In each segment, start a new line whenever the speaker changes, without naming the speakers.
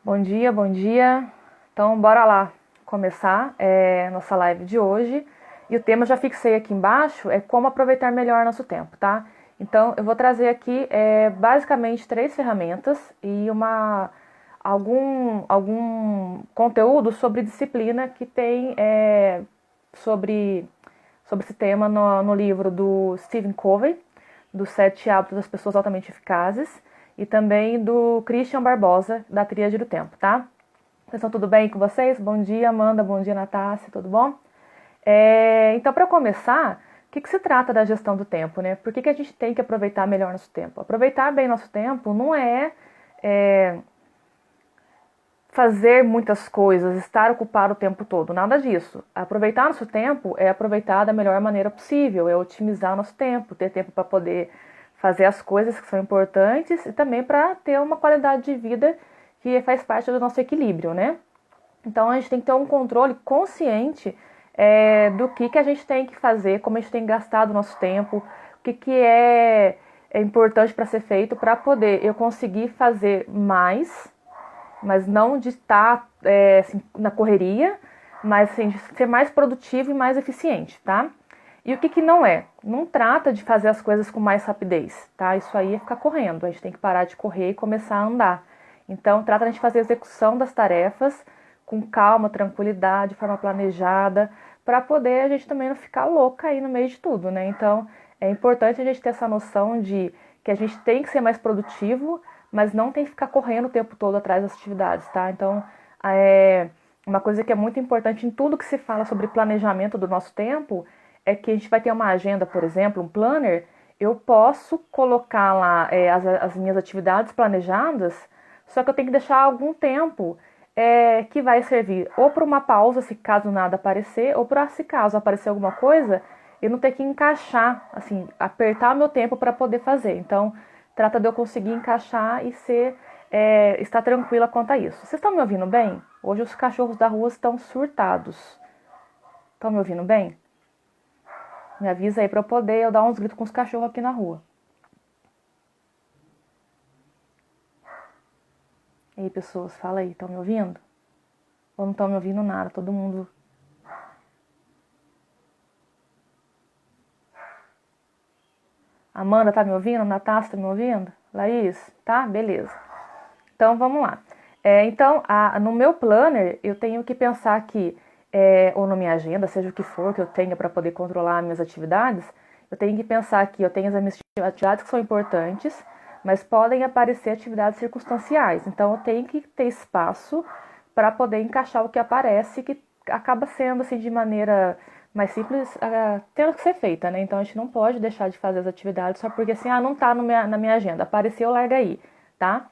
Bom dia, bom dia. Então, bora lá começar nossa live de hoje. E o tema eu já fixei aqui embaixo, é como aproveitar melhor nosso tempo, tá? Então, eu vou trazer aqui basicamente 3 ferramentas e algum conteúdo sobre disciplina que tem sobre, sobre esse tema no livro do Stephen Covey, dos 7 hábitos das pessoas altamente eficazes, e também do Christian Barbosa, da Tríade do Tempo, tá? Pessoal, tudo bem com vocês? Bom dia, Amanda, bom dia, Natácia, tudo bom? Então, para começar, o que se trata da gestão do tempo, né? Por que a gente tem que aproveitar melhor nosso tempo? Aproveitar bem nosso tempo não é fazer muitas coisas, estar ocupado o tempo todo, nada disso. Aproveitar nosso tempo é aproveitar da melhor maneira possível, é otimizar nosso tempo, ter tempo para poder fazer as coisas que são importantes e também para ter uma qualidade de vida que faz parte do nosso equilíbrio, né? Então a gente tem que ter um controle consciente do que a gente tem que fazer, como a gente tem gastado o nosso tempo, o que é importante para ser feito para poder eu conseguir fazer mais, mas não de estar assim, na correria, mas assim, de ser mais produtivo e mais eficiente, tá? E o que não é? Não trata de fazer as coisas com mais rapidez, tá? Isso aí é ficar correndo, a gente tem que parar de correr e começar a andar. Então, trata de fazer a execução das tarefas com calma, tranquilidade, de forma planejada, para poder a gente também não ficar louca aí no meio de tudo, né? Então, é importante a gente ter essa noção de que a gente tem que ser mais produtivo, mas não tem que ficar correndo o tempo todo atrás das atividades, tá? Então, uma coisa que é muito importante em tudo que se fala sobre planejamento do nosso tempo é que a gente vai ter uma agenda, por exemplo, um planner, eu posso colocar lá as minhas atividades planejadas, só que eu tenho que deixar algum tempo que vai servir ou para uma pausa, se caso nada aparecer, ou para se caso aparecer alguma coisa, eu não ter que encaixar, assim, apertar meu tempo para poder fazer. Então, trata de eu conseguir encaixar e estar tranquila quanto a isso. Vocês estão me ouvindo bem? Hoje os cachorros da rua estão surtados. Estão me ouvindo bem? Me avisa aí para eu dar uns gritos com os cachorros aqui na rua. E aí, pessoas, fala aí, estão me ouvindo? Ou não estão me ouvindo nada? Todo mundo. Amanda tá me ouvindo? Natácia tá me ouvindo? Laís? Tá? Beleza. Então vamos lá. Então, no meu planner, eu tenho que pensar que, ou na minha agenda, seja o que for que eu tenha para poder controlar as minhas atividades, eu tenho que pensar que eu tenho as minhas atividades que são importantes, mas podem aparecer atividades circunstanciais. Então, eu tenho que ter espaço para poder encaixar o que aparece, que acaba sendo, assim, de maneira mais simples, tendo que ser feita, né? Então, a gente não pode deixar de fazer as atividades só porque, assim, não tá na minha agenda. Apareceu, larga aí, tá?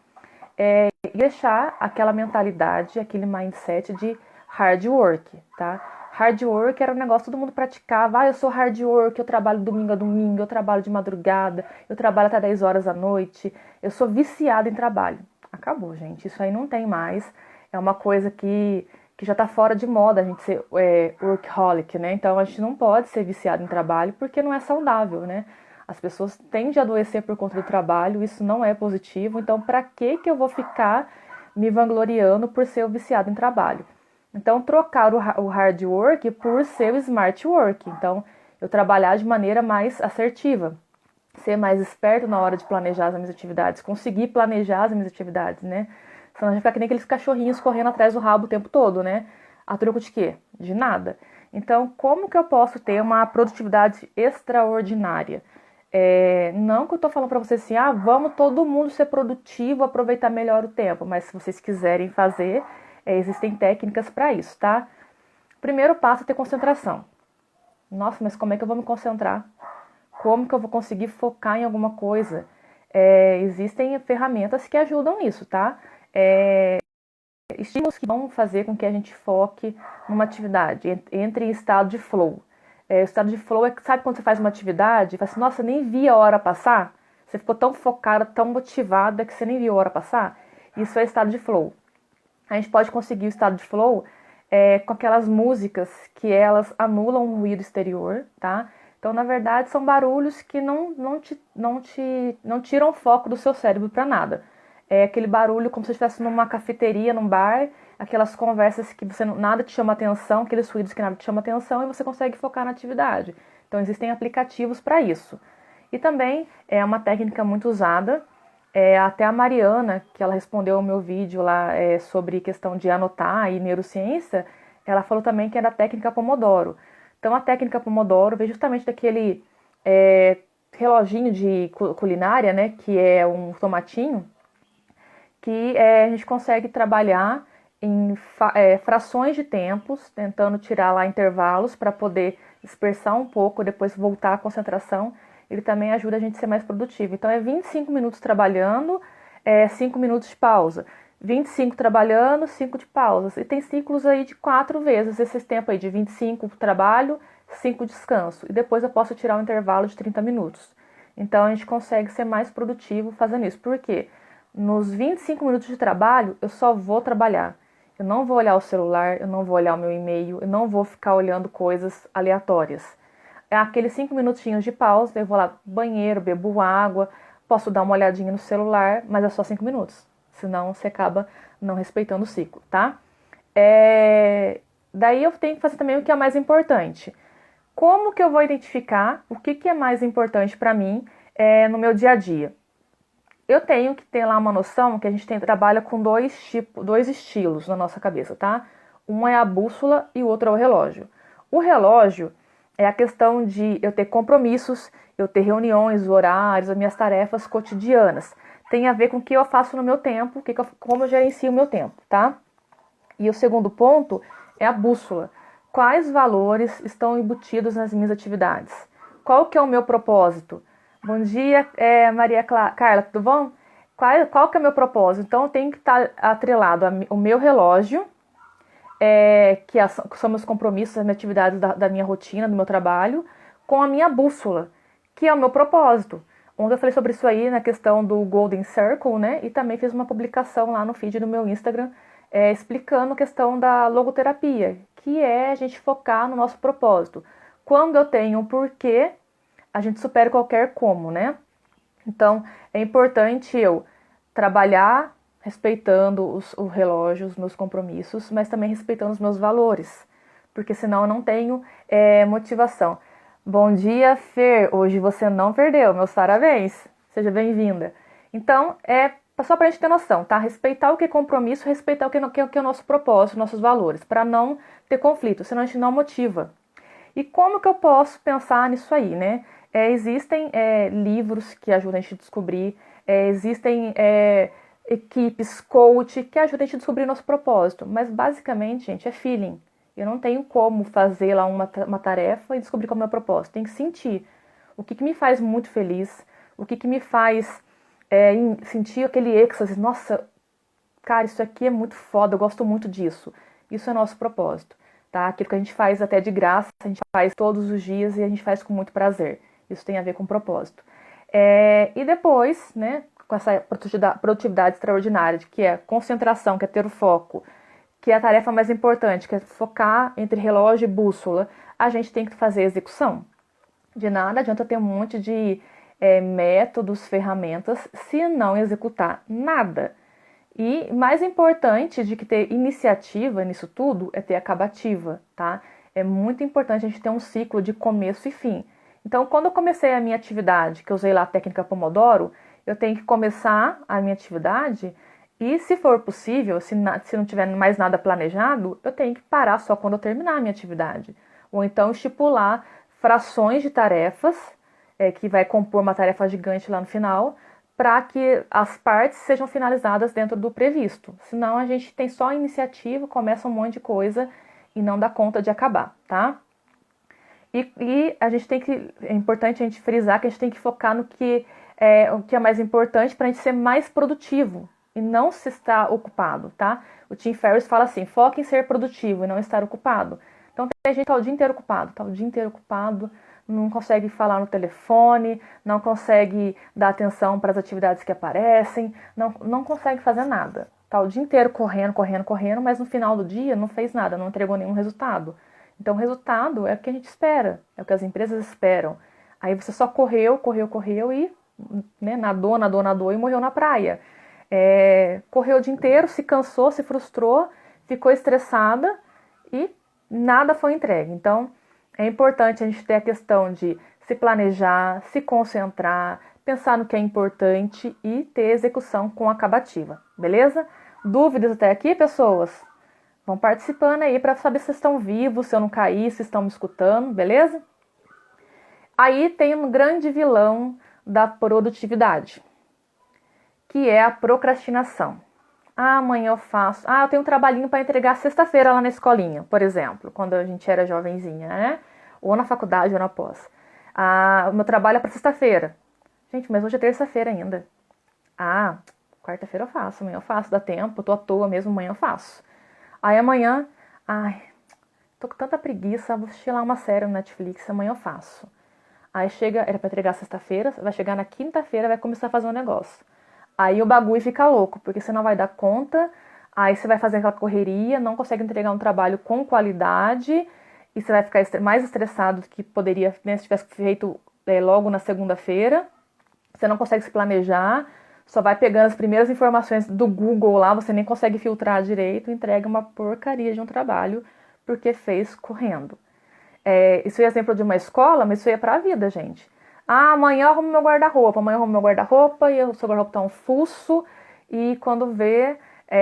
E deixar aquela mentalidade, aquele mindset de hard work, tá? Hard work era um negócio que todo mundo praticava. Eu sou hard work, eu trabalho domingo a domingo, eu trabalho de madrugada, eu trabalho até 10 horas da noite, eu sou viciada em trabalho. Acabou, gente. Isso aí não tem mais. É uma coisa que já tá fora de moda a gente ser workaholic, né? Então a gente não pode ser viciado em trabalho porque não é saudável, né? As pessoas tendem a adoecer por conta do trabalho, isso não é positivo. Então, para que eu vou ficar me vangloriando por ser viciado em trabalho? Então, trocar o hard work por ser o smart work. Então, eu trabalhar de maneira mais assertiva, ser mais esperto na hora de planejar as minhas atividades, conseguir planejar as minhas atividades, né? Senão a gente fica que nem aqueles cachorrinhos correndo atrás do rabo o tempo todo, né? A troco de quê? De nada. Então, como que eu posso ter uma produtividade extraordinária? Não que eu tô falando para vocês assim, vamos todo mundo ser produtivo, aproveitar melhor o tempo, mas se vocês quiserem fazer, existem técnicas para isso, tá? Primeiro passo é ter concentração. Nossa, mas como é que eu vou me concentrar? Como que eu vou conseguir focar em alguma coisa? Existem ferramentas que ajudam nisso, tá? Estímulos que vão fazer com que a gente foque numa atividade, entre em estado de flow. O estado de flow sabe quando você faz uma atividade e fala assim, nossa, nem vi a hora passar? Você ficou tão focada, tão motivada que você nem viu a hora passar? Isso é estado de flow. A gente pode conseguir o estado de flow com aquelas músicas que elas anulam o ruído exterior, tá? Então, na verdade, são barulhos que não tiram o foco do seu cérebro para nada. é aquele barulho como se estivesse numa cafeteria, num bar, aquelas conversas que nada te chama atenção, aqueles ruídos que nada te chama atenção e você consegue focar na atividade. Então existem aplicativos para isso. E também é uma técnica muito usada, até a Mariana, que ela respondeu ao meu vídeo lá sobre questão de anotar e neurociência, ela falou também que era a técnica Pomodoro. Então a técnica Pomodoro vem justamente daquele reloginho de culinária, né, que é um tomatinho, que a gente consegue trabalhar em frações de tempos, tentando tirar lá intervalos para poder dispersar um pouco, depois voltar à concentração. Ele também ajuda a gente a ser mais produtivo. Então é 25 minutos trabalhando, 5 minutos de pausa. 25 trabalhando, 5 de pausas. E tem ciclos aí de 4 vezes esses tempos aí, de 25 trabalho, 5 descanso. E depois eu posso tirar um intervalo de 30 minutos. Então a gente consegue ser mais produtivo fazendo isso. Por quê? Nos 25 minutos de trabalho, eu só vou trabalhar. Eu não vou olhar o celular, eu não vou olhar o meu e-mail, eu não vou ficar olhando coisas aleatórias. É aqueles 5 minutinhos de pausa, eu vou lá no banheiro, bebo água, posso dar uma olhadinha no celular, mas é só 5 minutos. Senão você acaba não respeitando o ciclo, tá? Daí eu tenho que fazer também o que é mais importante. Como que eu vou identificar o que é mais importante para mim no meu dia a dia? Eu tenho que ter lá uma noção que a gente trabalha com dois estilos na nossa cabeça, tá? Um é a bússola e o outro é o relógio. O relógio é a questão de eu ter compromissos, eu ter reuniões, horários, as minhas tarefas cotidianas. Tem a ver com o que eu faço no meu tempo, como eu gerencio o meu tempo, tá? E o segundo ponto é a bússola. Quais valores estão embutidos nas minhas atividades? Qual que é o meu propósito? Bom dia, Maria Carla, tudo bom? Qual que é o meu propósito? Então, eu tenho que estar atrelado ao meu relógio, que são meus compromissos, as minhas atividades da minha rotina, do meu trabalho, com a minha bússola, que é o meu propósito. Ontem eu falei sobre isso aí na questão do Golden Circle, né? E também fiz uma publicação lá no feed do meu Instagram, explicando a questão da logoterapia, que é a gente focar no nosso propósito. Quando eu tenho um porquê, a gente supera qualquer como, né? Então, é importante eu trabalhar respeitando o relógio, os meus compromissos, mas também respeitando os meus valores, porque senão eu não tenho motivação. Bom dia, Fer. Hoje você não perdeu. Meus parabéns. Seja bem-vinda. Então, só pra gente ter noção, tá? Respeitar o que é compromisso, respeitar o que é o nosso propósito, nossos valores, para não ter conflito, senão a gente não motiva. E como que eu posso pensar nisso aí, né? Existem livros que ajudam a gente a descobrir, existem equipes, coach, que ajudam a gente a descobrir nosso propósito. Mas basicamente, gente, é feeling. Eu não tenho como fazer lá uma tarefa e descobrir qual é o meu propósito. Tem que sentir. O que me faz muito feliz, o que me faz sentir aquele êxtase. Nossa, cara, isso aqui é muito foda, eu gosto muito disso. Isso é nosso propósito, tá? Aquilo que a gente faz até de graça, a gente faz todos os dias e a gente faz com muito prazer. Isso tem a ver com propósito. E depois, né, com essa produtividade extraordinária, que é concentração, que é ter o foco, que é a tarefa mais importante, que é focar entre relógio e bússola, a gente tem que fazer execução. De nada adianta ter um monte de métodos, ferramentas, se não executar nada. E mais importante de que ter iniciativa nisso tudo é ter acabativa, tá? É muito importante a gente ter um ciclo de começo e fim. Então, quando eu comecei a minha atividade, que eu usei lá a técnica Pomodoro, eu tenho que começar a minha atividade e, se for possível, se não tiver mais nada planejado, eu tenho que parar só quando eu terminar a minha atividade. Ou então estipular frações de tarefas, que vai compor uma tarefa gigante lá no final, para que as partes sejam finalizadas dentro do previsto. Senão a gente tem só iniciativa, começa um monte de coisa e não dá conta de acabar, tá? E a gente é importante a gente frisar que a gente tem que focar no o que é mais importante para a gente ser mais produtivo e não se estar ocupado, tá? O Tim Ferriss fala assim, foca em ser produtivo e não estar ocupado. Então tem gente que tá o dia inteiro ocupado, não consegue falar no telefone, não consegue dar atenção para as atividades que aparecem, não consegue fazer nada. Tá o dia inteiro correndo, mas no final do dia não fez nada, não entregou nenhum resultado. Então o resultado é o que a gente espera, é o que as empresas esperam. Aí você só correu e, né, nadou e morreu na praia. correu o dia inteiro, se cansou, se frustrou, ficou estressada e nada foi entregue. Então, é importante a gente ter a questão de se planejar, se concentrar, pensar no que é importante e ter execução com acabativa, beleza? Dúvidas até aqui, pessoas? Vão participando aí para saber se estão vivos, se eu não caí, se estão me escutando, beleza? Aí tem um grande vilão da produtividade, que é a procrastinação. Ah, amanhã eu faço. Ah, eu tenho um trabalhinho para entregar sexta-feira lá na escolinha, por exemplo, quando a gente era jovenzinha, né? Ou na faculdade ou na pós. Ah, o meu trabalho é para sexta-feira. Gente, mas hoje é terça-feira ainda. Ah, quarta-feira eu faço, amanhã eu faço, dá tempo, eu tô à toa mesmo, amanhã eu faço. Aí amanhã, ai, tô com tanta preguiça, vou assistir lá uma série no Netflix, amanhã eu faço. Aí chega, era pra entregar sexta-feira, vai chegar na quinta-feira, vai começar a fazer um negócio. Aí o bagulho fica louco, porque você não vai dar conta, aí você vai fazer aquela correria, não consegue entregar um trabalho com qualidade, e você vai ficar mais estressado do que poderia, né, se tivesse feito logo na segunda-feira. Você não consegue se planejar, só vai pegando as primeiras informações do Google lá, você nem consegue filtrar direito, entrega uma porcaria de um trabalho, porque fez correndo. Isso é exemplo de uma escola, mas isso aí é pra vida, gente. Ah, amanhã eu arrumo meu guarda-roupa, e o seu guarda-roupa tá um fuço, e quando vê,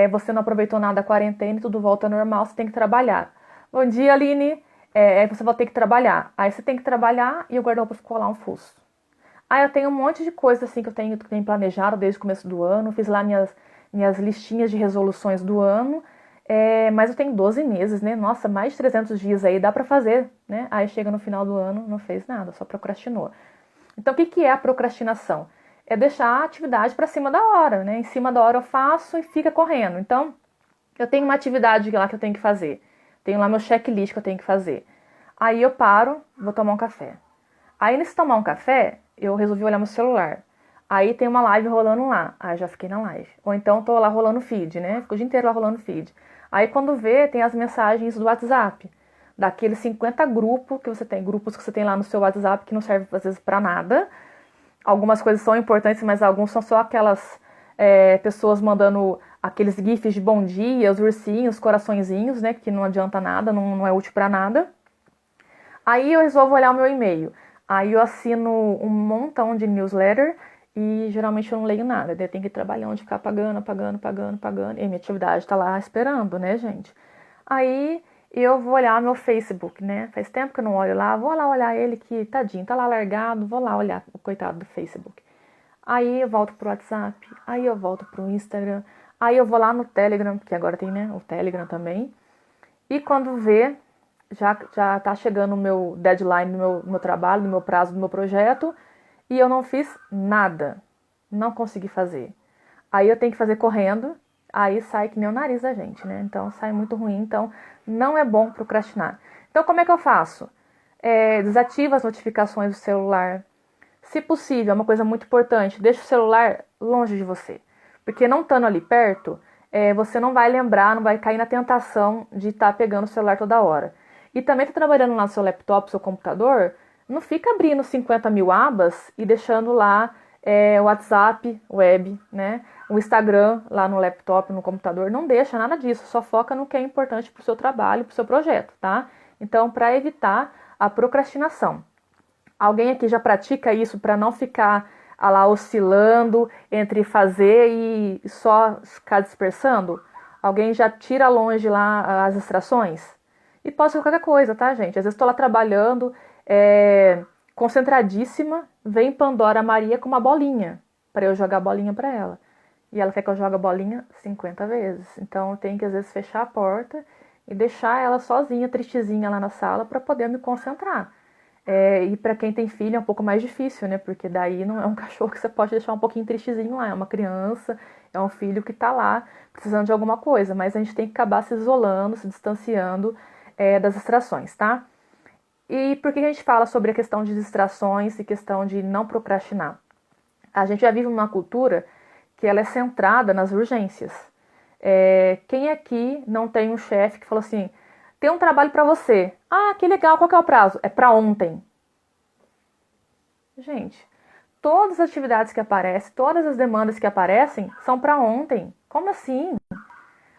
você não aproveitou nada da quarentena e tudo volta ao normal, você tem que trabalhar. Bom dia, Aline. Você vai ter que trabalhar. Aí você tem que trabalhar e o guarda-roupa ficou lá um fuço. Aí eu tenho um monte de coisa assim que eu tenho planejado desde o começo do ano, fiz lá minhas listinhas de resoluções do ano, mas eu tenho 12 meses, né? Nossa, mais de 300 dias aí, dá pra fazer, né? Aí chega no final do ano, não fez nada, só procrastinou. Então, o que é a procrastinação? É deixar a atividade para cima da hora, né? Em cima da hora eu faço e fica correndo. Então, eu tenho uma atividade lá que eu tenho que fazer. Tenho lá meu checklist que eu tenho que fazer. Aí eu paro, vou tomar um café. Aí, nesse tomar um café, eu resolvi olhar meu celular. Aí tem uma live rolando lá. Aí já fiquei na live. Ou então tô lá rolando feed, né? Fico o dia inteiro lá rolando feed. Aí quando vê, tem as mensagens do WhatsApp. Daqueles 50 grupos que você tem, grupos que você tem lá no seu WhatsApp que não servem às vezes pra nada. Algumas coisas são importantes, mas alguns são só aquelas pessoas mandando aqueles gifs de bom dia, os ursinhos, os coraçõezinhos, né? Que não adianta nada, não é útil pra nada. Aí eu resolvo olhar o meu e-mail. Aí eu assino um montão de newsletter e geralmente eu não leio nada. Daí eu tenho que ir trabalhando, de ficar pagando. E minha atividade tá lá esperando, né, gente? Aí eu vou olhar meu Facebook, né? Faz tempo que eu não olho lá. Vou lá olhar ele que, tadinho, tá lá largado. Vou lá olhar o coitado do Facebook. Aí eu volto pro WhatsApp. Aí eu volto pro Instagram. Aí eu vou lá no Telegram, que agora tem, né, o Telegram também. E quando vê, já tá chegando o meu deadline do meu trabalho, do meu prazo, do meu projeto, e eu não fiz nada. Não consegui fazer. Aí eu tenho que fazer correndo, aí sai que nem o nariz da gente, né? Então sai muito ruim, então não é bom procrastinar. Então como é que eu faço? Desativa as notificações do celular. Se possível, é uma coisa muito importante, deixa o celular longe de você. Porque não estando ali perto, você não vai lembrar, não vai cair na tentação de estar pegando o celular toda hora. E também tá trabalhando lá no seu laptop, seu computador, não fica abrindo 50 mil abas e deixando lá o WhatsApp, web, né? O Instagram lá no laptop, no computador. Não deixa nada disso, só foca no que é importante para o seu trabalho, para o seu projeto, tá? Então, para evitar a procrastinação. Alguém aqui já pratica isso para não ficar lá oscilando entre fazer e só ficar dispersando? Alguém já tira longe lá as distrações? E pode ser qualquer coisa, tá, gente? Às vezes estou lá trabalhando, concentradíssima, vem Pandora Maria com uma bolinha, para eu jogar a bolinha para ela. E ela quer que eu jogue a bolinha 50 vezes. Então eu tenho que, às vezes, fechar a porta e deixar ela sozinha, tristezinha lá na sala, para poder me concentrar. E para quem tem filho é um pouco mais difícil, né? Porque daí não é um cachorro que você pode deixar um pouquinho tristezinho lá. É uma criança, é um filho que tá lá precisando de alguma coisa. Mas a gente tem que acabar se isolando, se distanciando das distrações, tá? E por que a gente fala sobre a questão de distrações e questão de não procrastinar? A gente já vive numa cultura que ela é centrada nas urgências. Quem aqui não tem um chefe que fala assim, tem um trabalho para você. Ah, que legal, qual que é o prazo? É para ontem. Gente, todas as atividades que aparecem, todas as demandas que aparecem são para ontem. Como assim?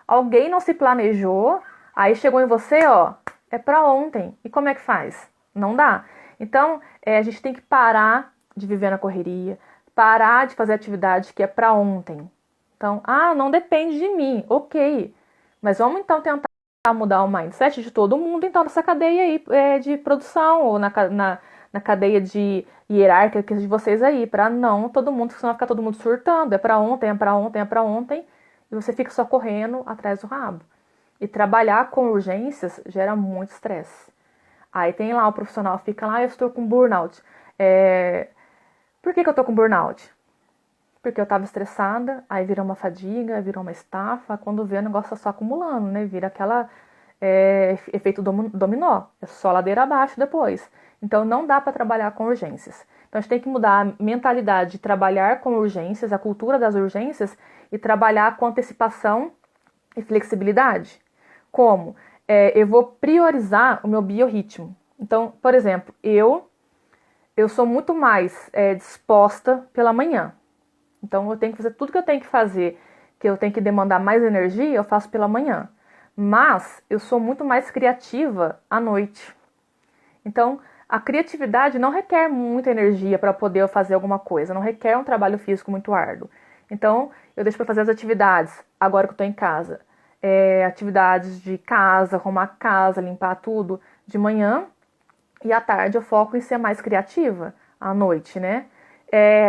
Alguém não se planejou, aí chegou em você, ó, é para ontem. E como é que faz? Não dá. Então, a gente tem que parar de viver na correria, parar de fazer atividade que é para ontem. Então, não depende de mim, ok. Mas vamos então tentar mudar o mindset de todo mundo, então, nessa cadeia aí de produção, ou na cadeia de hierárquica de vocês aí, para não todo mundo, senão vai ficar todo mundo surtando, é para ontem, é para ontem, é para ontem, e você fica só correndo atrás do rabo. E trabalhar com urgências gera muito estresse. Aí tem lá o profissional, fica lá, eu estou com burnout. Por que eu tô com burnout? Porque eu estava estressada, aí virou uma fadiga, virou uma estafa, quando vê o negócio tá só acumulando, né? Vira aquela efeito dominó, é só ladeira abaixo depois. Então não dá para trabalhar com urgências. Então a gente tem que mudar a mentalidade de trabalhar com urgências, a cultura das urgências, e trabalhar com antecipação e flexibilidade. Como? Eu vou priorizar o meu biorritmo. Então, por exemplo, eu sou muito mais disposta pela manhã. Então eu tenho que fazer tudo que eu tenho que fazer, que eu tenho que demandar mais energia, eu faço pela manhã. Mas eu sou muito mais criativa à noite. Então a criatividade não requer muita energia para poder fazer alguma coisa, não requer um trabalho físico muito árduo. Então eu deixo para fazer as atividades agora que eu estou em casa. Atividades de casa, arrumar casa, limpar tudo de manhã, e à tarde eu foco em ser mais criativa, à noite, né?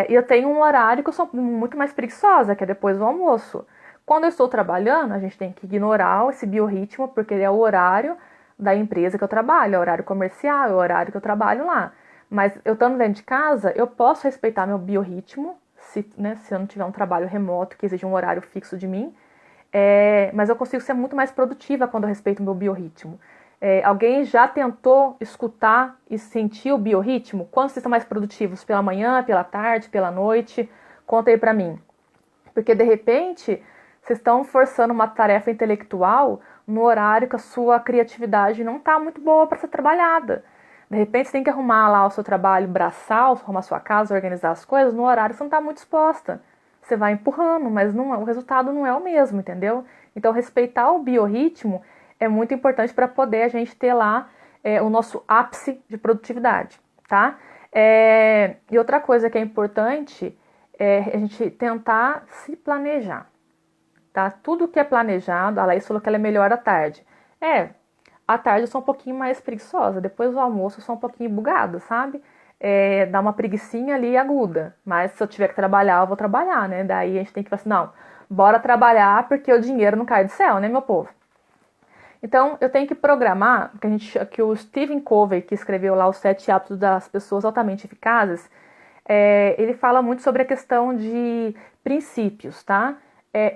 E eu tenho um horário que eu sou muito mais preguiçosa, que é depois do almoço. Quando eu estou trabalhando, a gente tem que ignorar esse biorritmo, porque ele é o horário da empresa que eu trabalho, é o horário comercial, é o horário que eu trabalho lá. Mas eu estando dentro de casa, eu posso respeitar meu biorritmo, se eu não tiver um trabalho remoto que exige um horário fixo de mim. Mas eu consigo ser muito mais produtiva quando eu respeito o meu biorritmo. Alguém já tentou escutar e sentir o biorritmo? Quando vocês estão mais produtivos? Pela manhã, pela tarde, pela noite? Conta aí pra mim. Porque de repente vocês estão forçando uma tarefa intelectual no horário que a sua criatividade não está muito boa para ser trabalhada. De repente você tem que arrumar lá o seu trabalho braçal, arrumar a sua casa, organizar as coisas no horário que você não está muito exposta. Você vai empurrando, mas o resultado não é o mesmo, entendeu? Então respeitar o biorritmo é muito importante para poder a gente ter lá o nosso ápice de produtividade, tá? E outra coisa que é importante é a gente tentar se planejar, tá? Tudo que é planejado, a Laís falou que ela é melhor à tarde. À tarde eu sou um pouquinho mais preguiçosa, depois do almoço eu sou um pouquinho bugada, sabe? Dá uma preguicinha ali aguda, mas se eu tiver que trabalhar, eu vou trabalhar, né? Daí a gente tem que falar assim, não, bora trabalhar porque o dinheiro não cai do céu, né, meu povo? Então, eu tenho que programar, que o Stephen Covey, que escreveu lá os 7 hábitos das pessoas altamente eficazes, ele fala muito sobre a questão de princípios, tá?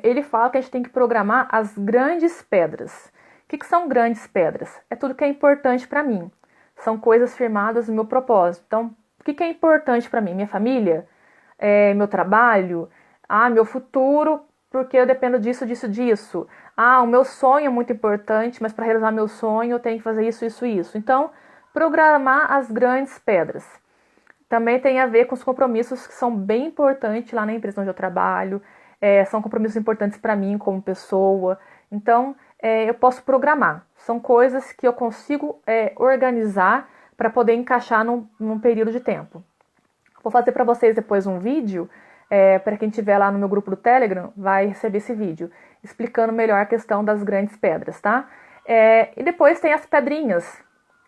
Ele fala que a gente tem que programar as grandes pedras. O que são grandes pedras? É tudo que é importante para mim. São coisas firmadas no meu propósito. Então, o que é importante para mim? Minha família? Meu trabalho? Meu futuro, porque eu dependo disso, disso, disso. O meu sonho é muito importante, mas para realizar meu sonho eu tenho que fazer isso, isso, isso. Então, programar as grandes pedras. Também tem a ver com os compromissos que são bem importantes lá na empresa onde eu trabalho. São compromissos importantes para mim como pessoa. Então, eu posso programar. São coisas que eu consigo organizar para poder encaixar num período de tempo. Vou fazer para vocês depois um vídeo, para quem estiver lá no meu grupo do Telegram, vai receber esse vídeo, explicando melhor a questão das grandes pedras, tá? E depois tem as pedrinhas.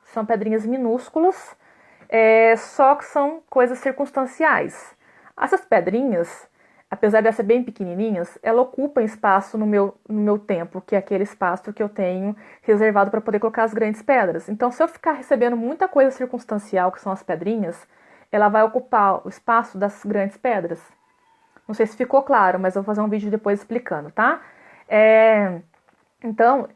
São pedrinhas minúsculas, só que são coisas circunstanciais. Essas pedrinhas, apesar de serem bem pequenininhas, ela ocupa espaço no meu tempo, que é aquele espaço que eu tenho reservado para poder colocar as grandes pedras. Então, se eu ficar recebendo muita coisa circunstancial, que são as pedrinhas, ela vai ocupar o espaço das grandes pedras. Não sei se ficou claro, mas eu vou fazer um vídeo depois explicando, tá? Então,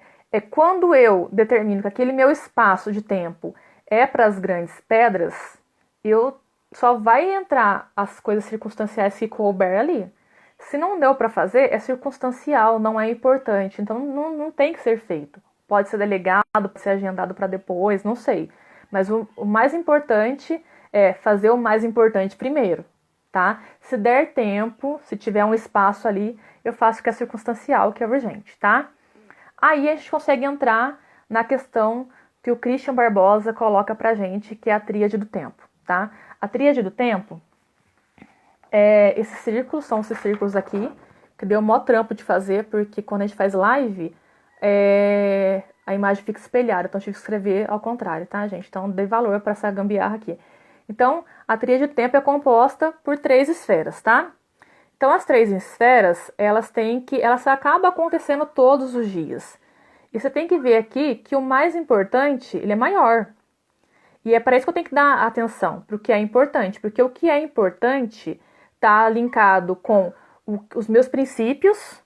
quando eu determino que aquele meu espaço de tempo é para as grandes pedras, eu só vai entrar as coisas circunstanciais que couber ali. Se não deu para fazer, é circunstancial, não é importante. Então, não tem que ser feito. Pode ser delegado, pode ser agendado para depois, não sei. Mas o mais importante é fazer o mais importante primeiro, tá? Se der tempo, se tiver um espaço ali, eu faço o que é circunstancial, que é urgente, tá? Aí a gente consegue entrar na questão que o Christian Barbosa coloca pra gente, que é a tríade do tempo, tá? A tríade do tempo, esses círculos, são esses círculos aqui, que deu o maior trampo de fazer, porque quando a gente faz live, a imagem fica espelhada, então eu tive que escrever ao contrário, tá, gente? Então dei valor para essa gambiarra aqui. Então, a tríade do tempo é composta por 3 esferas, tá? Então, as 3 esferas, elas acabam acontecendo todos os dias. E você tem que ver aqui que o mais importante, ele é maior. E é para isso que eu tenho que dar atenção, para o que é importante. Porque o que é importante está linkado com os meus princípios,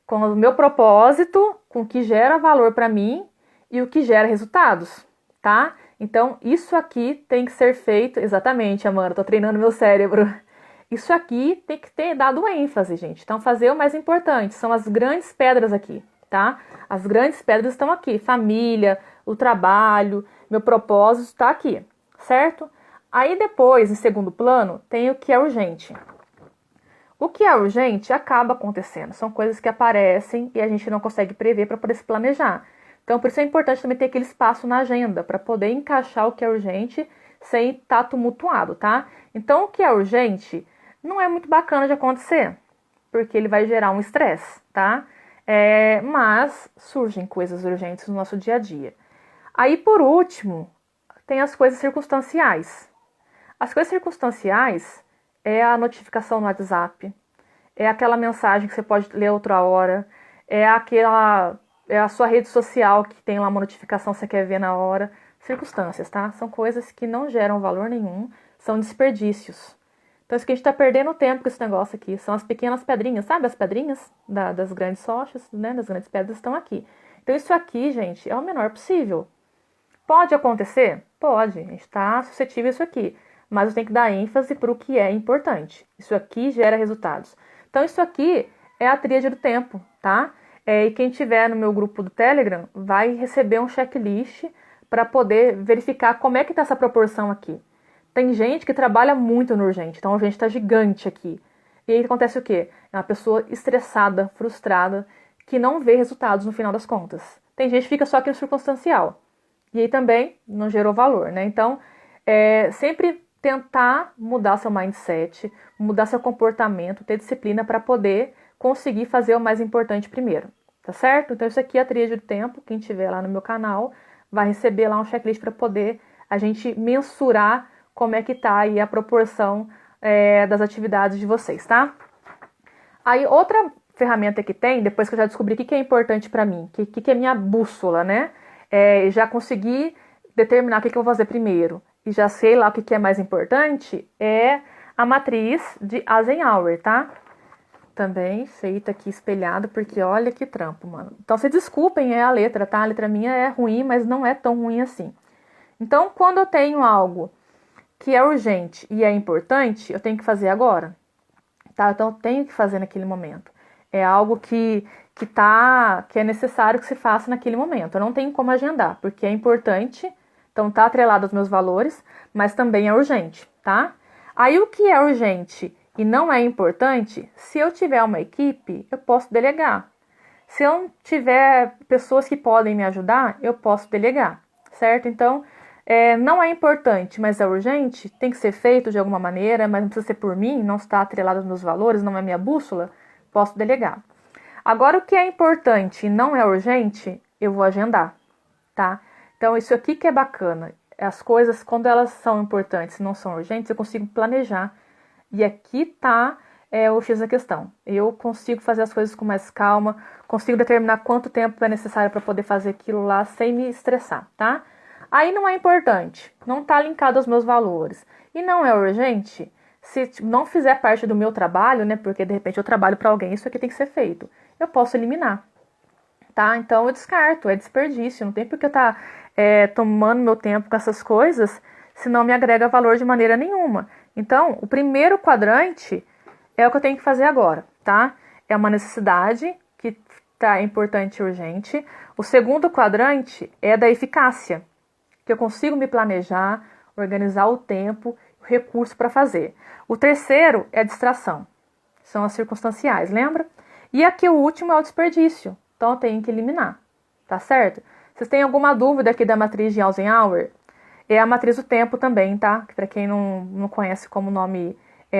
com o meu propósito, com o que gera valor para mim e o que gera resultados, tá? Então, isso aqui tem que ser feito... Exatamente, Amanda, tô treinando meu cérebro. Isso aqui tem que ter dado ênfase, gente. Então, fazer o mais importante. São as grandes pedras aqui, tá? As grandes pedras estão aqui. Família, o trabalho, meu propósito está aqui, certo? Aí, depois, em segundo plano, tem o que é urgente. O que é urgente acaba acontecendo. São coisas que aparecem e a gente não consegue prever para poder se planejar. Então, por isso é importante também ter aquele espaço na agenda para poder encaixar o que é urgente sem estar tumultuado, tá? Então, o que é urgente não é muito bacana de acontecer, porque ele vai gerar um estresse, tá? Mas surgem coisas urgentes no nosso dia a dia. Aí, por último, tem as coisas circunstanciais. As coisas circunstanciais é a notificação no WhatsApp, é aquela mensagem que você pode ler outra hora, é a sua rede social que tem lá uma notificação que você quer ver na hora. Circunstâncias, tá? São coisas que não geram valor nenhum, são desperdícios. Então, isso que a gente tá perdendo tempo com esse negócio aqui. São as pequenas pedrinhas, sabe? As pedrinhas das grandes rochas, né? Das grandes pedras estão aqui. Então, isso aqui, gente, é o menor possível. Pode acontecer? Pode. A gente está suscetível a isso aqui. Mas eu tenho que dar ênfase para o que é importante. Isso aqui gera resultados. Então, isso aqui é a tríade do tempo, tá? E quem tiver no meu grupo do Telegram vai receber um checklist para poder verificar como é que está essa proporção aqui. Tem gente que trabalha muito no urgente, então o urgente está gigante aqui. E aí acontece o quê? É uma pessoa estressada, frustrada, que não vê resultados no final das contas. Tem gente que fica só aqui no circunstancial. E aí também não gerou valor, né? Então, sempre tentar mudar seu mindset, mudar seu comportamento, ter disciplina para poder conseguir fazer o mais importante primeiro, tá certo? Então, isso aqui é a tríade do tempo. Quem tiver lá no meu canal vai receber lá um checklist para poder a gente mensurar como é que tá aí a proporção das atividades de vocês, tá? Aí, outra ferramenta que tem, depois que eu já descobri o que é importante para mim, o que é minha bússola, né? Já consegui determinar o que eu vou fazer primeiro e já sei lá o que é mais importante, é a matriz de Eisenhower, tá? Também feita aqui espelhado, porque olha que trampo, mano. Então, se desculpem a letra, tá? A letra minha é ruim, mas não é tão ruim assim. Então, quando eu tenho algo que é urgente e é importante, eu tenho que fazer agora, tá? Então, eu tenho que fazer naquele momento. É algo que é necessário que se faça naquele momento. Eu não tenho como agendar, porque é importante, então tá atrelado aos meus valores, mas também é urgente, tá? Aí, o que é urgente e não é importante, se eu tiver uma equipe, eu posso delegar. Se eu não tiver pessoas que podem me ajudar, eu posso delegar, certo? Então, não é importante, mas é urgente, tem que ser feito de alguma maneira, mas não precisa ser por mim, não está atrelado aos meus valores, não é minha bússola, posso delegar. Agora, o que é importante e não é urgente, eu vou agendar, tá? Então, isso aqui que é bacana. As coisas, quando elas são importantes e não são urgentes, eu consigo planejar. E aqui tá o X da questão. Eu consigo fazer as coisas com mais calma, consigo determinar quanto tempo é necessário para poder fazer aquilo lá sem me estressar, tá? Aí não é importante, não tá linkado aos meus valores. E não é urgente, se não fizer parte do meu trabalho, né? Porque de repente eu trabalho para alguém, isso aqui tem que ser feito. Eu posso eliminar, tá? Então eu descarto, é desperdício. Não tem porque eu estar tomando meu tempo com essas coisas se não me agrega valor de maneira nenhuma. Então, o primeiro quadrante é o que eu tenho que fazer agora, tá? É uma necessidade que tá importante e urgente. O segundo quadrante é da eficácia, que eu consigo me planejar, organizar o tempo, recurso para fazer. O terceiro é a distração. São as circunstanciais, lembra? E aqui o último é o desperdício. Então eu tenho que eliminar, tá certo? Vocês têm alguma dúvida aqui da matriz de Eisenhower? É a matriz do tempo também, tá? Para quem não conhece como o nome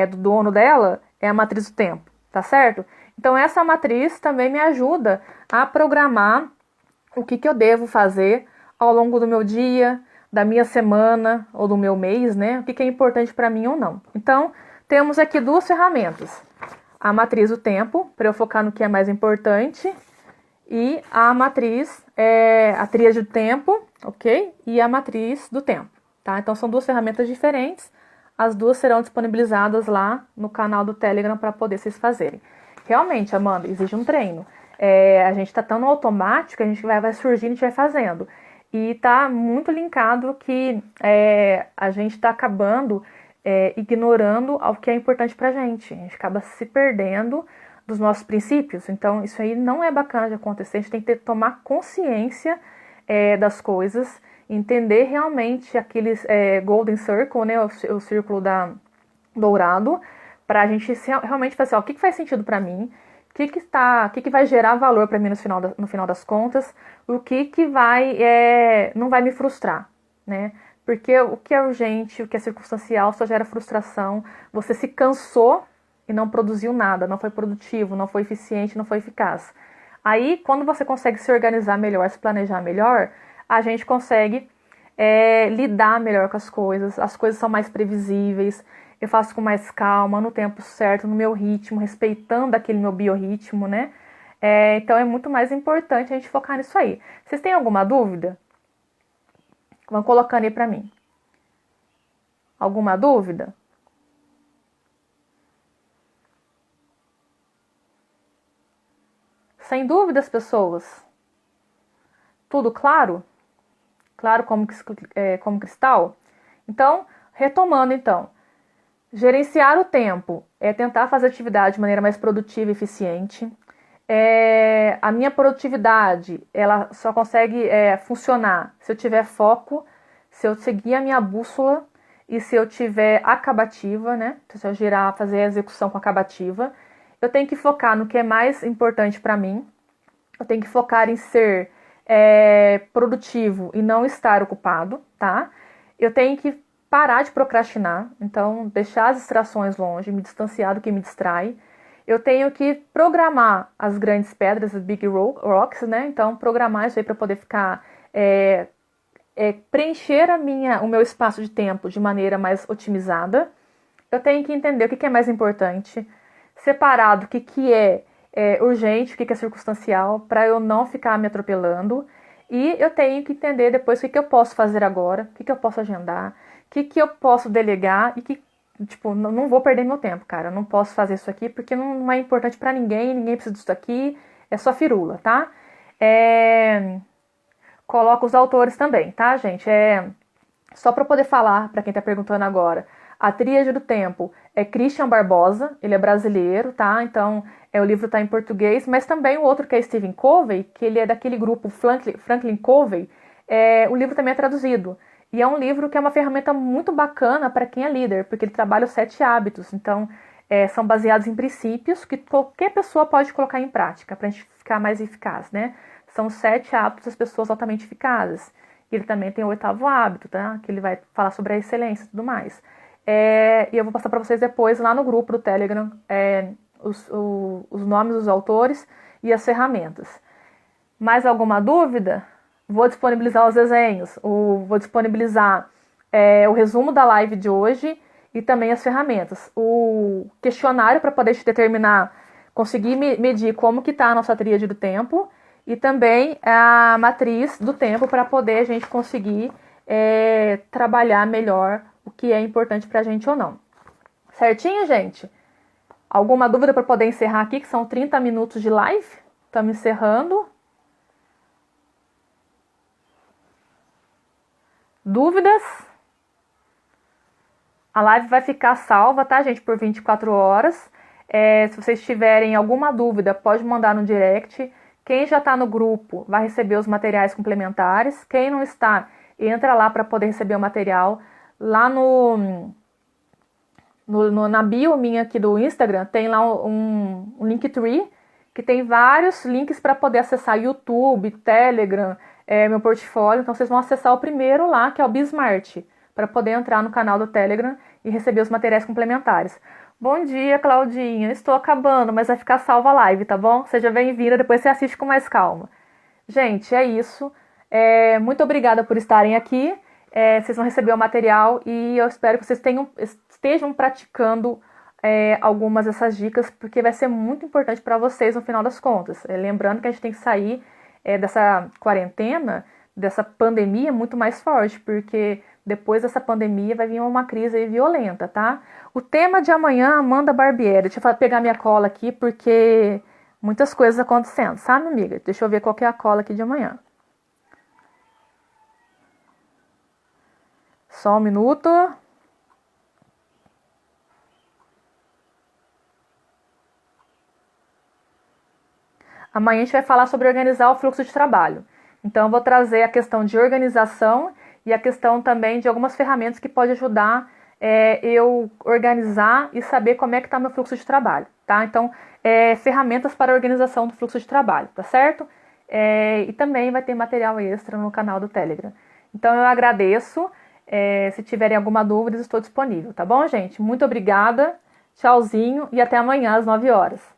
do dono dela, é a matriz do tempo, tá certo? Então essa matriz também me ajuda a programar o que eu devo fazer ao longo do meu dia, da minha semana ou do meu mês, né? O que é importante para mim ou não. Então, temos aqui duas ferramentas. A matriz do tempo, para eu focar no que é mais importante, e a matriz, a tríade do tempo, ok? E a matriz do tempo, tá? Então, são duas ferramentas diferentes. As duas serão disponibilizadas lá no canal do Telegram para poder vocês fazerem. Realmente, Amanda, exige um treino. A gente está tão no automático, a gente vai surgindo e a gente vai fazendo. E está muito linkado que a gente está acabando ignorando o que é importante para a gente. A gente acaba se perdendo dos nossos princípios. Então, isso aí não é bacana de acontecer. A gente tem que tomar consciência das coisas, entender realmente aqueles Golden Circle, né, o círculo dourado, para a gente realmente fazer o que faz sentido para mim, o que vai gerar valor para mim no final das contas, o que não vai me frustrar, né? Porque o que é urgente, o que é circunstancial só gera frustração. Você se cansou e não produziu nada, não foi produtivo, não foi eficiente, não foi eficaz. Aí, quando você consegue se organizar melhor, se planejar melhor, a gente consegue lidar melhor com as coisas são mais previsíveis, eu faço com mais calma, no tempo certo, no meu ritmo, respeitando aquele meu biorritmo, né? Então é muito mais importante a gente focar nisso aí. Vocês têm alguma dúvida? Vão colocando aí pra mim. Alguma dúvida? Sem dúvidas, pessoas? Tudo claro? Claro como cristal? Então, retomando então. Gerenciar o tempo é tentar fazer atividade de maneira mais produtiva e eficiente. A minha produtividade, ela só consegue funcionar se eu tiver foco, se eu seguir a minha bússola e se eu tiver acabativa, né? Se eu fazer a execução com acabativa. Eu tenho que focar no que é mais importante para mim. Eu tenho que focar em ser produtivo e não estar ocupado, tá? Eu tenho que parar de procrastinar, então deixar as distrações longe, me distanciar do que me distrai. Eu tenho que programar as grandes pedras, as big rocks, né? Então programar isso aí para poder ficar preencher o meu espaço de tempo de maneira mais otimizada. Eu tenho que entender o que é mais importante, separar do que é urgente, o que é circunstancial, para eu não ficar me atropelando. E eu tenho que entender depois o que eu posso fazer agora, o que eu posso agendar, o que eu posso delegar e que, tipo, não vou perder meu tempo, cara. Eu não posso fazer isso aqui porque não é importante pra ninguém precisa disso aqui, é só firula, tá? Coloco os autores também, tá, gente? Só para poder falar, para quem tá perguntando agora, a Tríade do Tempo é Christian Barbosa, ele é brasileiro, tá? Então, o livro tá em português, mas também o outro que é Stephen Covey, que ele é daquele grupo Franklin Covey, o livro também é traduzido. E é um livro que é uma ferramenta muito bacana para quem é líder, porque ele trabalha os 7 hábitos. Então, são baseados em princípios que qualquer pessoa pode colocar em prática para a gente ficar mais eficaz, né? São 7 hábitos das pessoas altamente eficazes. E ele também tem o 8º hábito, tá? Que ele vai falar sobre a excelência e tudo mais. E eu vou passar para vocês depois lá no grupo do Telegram os nomes dos autores e as ferramentas. Mais alguma dúvida? Vou disponibilizar os desenhos, vou disponibilizar o resumo da live de hoje e também as ferramentas. O questionário para poder te determinar, conseguir medir como que está a nossa tríade do tempo e também a matriz do tempo para poder a gente conseguir trabalhar melhor o que é importante para a gente ou não. Certinho, gente? Alguma dúvida para poder encerrar aqui, que são 30 minutos de live? Estamos encerrando. Dúvidas? A live vai ficar salva, tá, gente, por 24 horas. Se vocês tiverem alguma dúvida, pode mandar no direct. Quem já está no grupo vai receber os materiais complementares. Quem não está, entra lá para poder receber o material. Lá no Na bio minha aqui do Instagram, tem lá um Linktree, que tem vários links para poder acessar YouTube, Telegram, meu portfólio. Então vocês vão acessar o primeiro lá, que é o Bismart, para poder entrar no canal do Telegram e receber os materiais complementares. Bom dia, Claudinha. Estou acabando, mas vai ficar salva a live, tá bom? Seja bem-vinda, depois você assiste com mais calma. Gente, é isso. Muito obrigada por estarem aqui. Vocês vão receber o material e eu espero que vocês estejam praticando algumas dessas dicas, porque vai ser muito importante para vocês no final das contas. Lembrando que a gente tem que sair dessa quarentena, dessa pandemia muito mais forte, porque depois dessa pandemia vai vir uma crise aí violenta, tá? O tema de amanhã, Amanda Barbieri. Deixa eu pegar minha cola aqui, porque muitas coisas acontecendo, sabe, amiga? Deixa eu ver qual que é a cola aqui de amanhã. Só um minuto. Amanhã a gente vai falar sobre organizar o fluxo de trabalho. Então, eu vou trazer a questão de organização e a questão também de algumas ferramentas que podem ajudar eu organizar e saber como é que está meu fluxo de trabalho, tá? Então, ferramentas para a organização do fluxo de trabalho, tá certo? E também vai ter material extra no canal do Telegram. Então, eu agradeço. Se tiverem alguma dúvida, estou disponível, tá bom, gente? Muito obrigada, tchauzinho e até amanhã às 9 horas.